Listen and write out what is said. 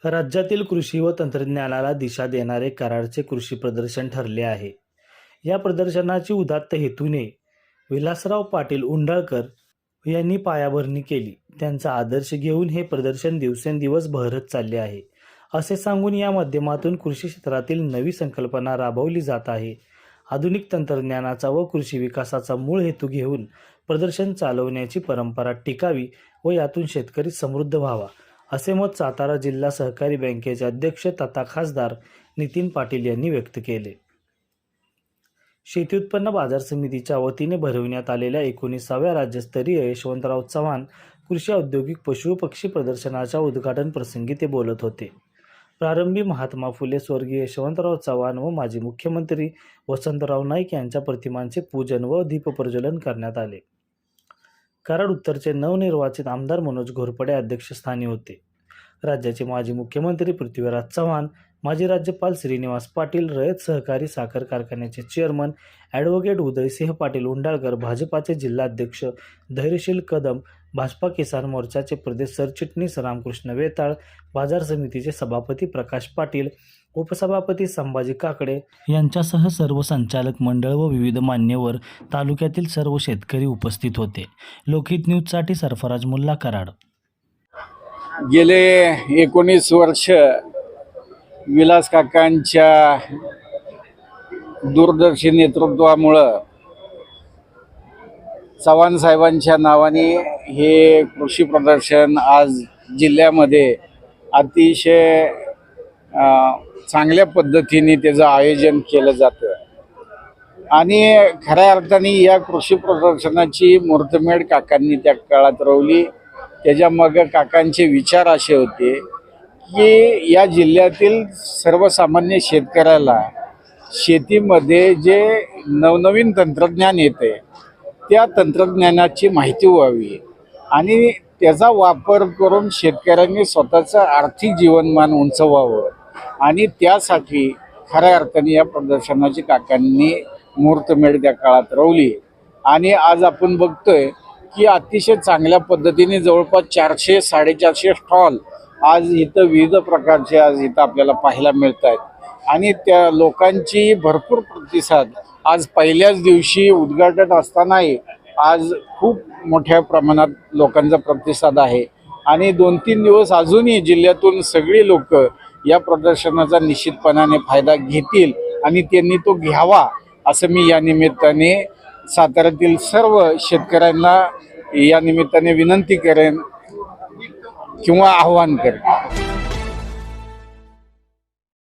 राज्यातील कृषी व तंत्रज्ञानाला दिशा देणारे कराडचे कृषी प्रदर्शन ठरले आहे. या प्रदर्शनाची उदात्त हेतूने विलासराव पाटील उंडाळकर यांनी पायाभरणी केली. त्यांचा आदर्श घेऊन हे प्रदर्शन दिवसेंदिवस बहरत चालले आहे, असे सांगून या माध्यमातून कृषी क्षेत्रातील नवी संकल्पना राबवली जात आहे. आधुनिक तंत्रज्ञानाचा व कृषी विकासाचा मूळ हेतू घेऊन प्रदर्शन चालवण्याची परंपरा टिकावी व यातून शेतकरी समृद्ध व्हावा, असे मत सातारा जिल्हा सहकारी बँकेचे अध्यक्ष तथा खासदार नितीन पाटील यांनी व्यक्त केले. शेती उत्पन्न बाजार समितीच्या वतीने भरविण्यात आलेल्या 19व्या राज्यस्तरीय यशवंतराव चव्हाण कृषी औद्योगिक पशु पक्षी प्रदर्शनाच्या उद्घाटन प्रसंगी ते बोलत होते. प्रारंभी महात्मा फुले, स्वर्गीय यशवंतराव चव्हाण व माजी मुख्यमंत्री वसंतराव नाईक यांच्या प्रतिमांचे पूजन व दीपप्रज्वलन करण्यात आले. कराड उत्तरचे नवनिर्वाचित आमदार मनोज घोरपडे अध्यक्षस्थानी होते. राज्याचे माजी मुख्यमंत्री पृथ्वीराज चव्हाण, माजी राज्यपाल श्रीनिवास पाटील, रयत सहकारी साखर कारखान्याचे चेअरमन ॲडव्होकेट उदयसिंह पाटील उंडाळकर, भाजपाचे जिल्हाध्यक्ष धैर्यशील कदम, भाजपा किसान मोर्चाचे प्रदेश सरचिटणीस रामकृष्ण वेताळ, बाजार समितीचे सभापती प्रकाश पाटील, उपसभापती संभाजी काकडे यांच्यासह सर्व संचालक मंडळ व विविध मान्यवर, तालुक्यातील सर्व शेतकरी उपस्थित होते. लोकहित न्यूजसाठी सरफराज मुल्ला, कराड. गेले 19 वर्ष विलास काकांच्या दूरदर्शी नेतृत्वामुळं चव्हाण साहेबांच्या नावाने हे कृषी प्रदर्शन आज जिल्ह्यामध्ये अतिशय चांगल्या पद्धतीने त्याचं आयोजन केलं जातं. आणि खऱ्या अर्थाने या कृषी प्रदर्शनाची मुहूर्तमेढ काकांनी त्या काळात रोवली. त्याच्यामागे काकांचे विचार असे होते की या जिल्ह्यातील सर्वसामान्य शेतकऱ्याला शेतीमध्ये जे नवनवीन तंत्रज्ञान येते त्या तंत्रज्ञानाची माहिती व्हावी आणि त्याचा वापर करून शेतकऱ्यांनी स्वतःचं आर्थिक जीवनमान उंचवावं आणि त्यासाठी खऱ्या अर्थाने या प्रदर्शनाची काकांनी मुहूर्तमेढ त्या काळात रोवली. आणि आज आपण बघतोय की अतिशय चांगल्या पद्धतीने जवळपास 400-450 स्टॉल आज इथं विविध प्रकारचे आज इथं आपल्याला पाहायला मिळत आहेत. आणि त्या लोकांची भरपूर प्रतिसाद आज पहिल्याच दिवशी उद्घाटन असतानाही आज खूप मोठ्या प्रमाणात लोकांचा प्रतिसाद आहे. आणि 2-3 दिवस अजूनही जिल्ह्यातून सगळी लोक या प्रदर्शनाचा निश्चितपणाने फायदा घेतील आणि त्यांनी तो घ्यावा असं मी या निमित्ताने साताऱ्यातील सर्व शेतकऱ्यांना या निमित्ताने विनंती करेन किंवा आव्हान करेन.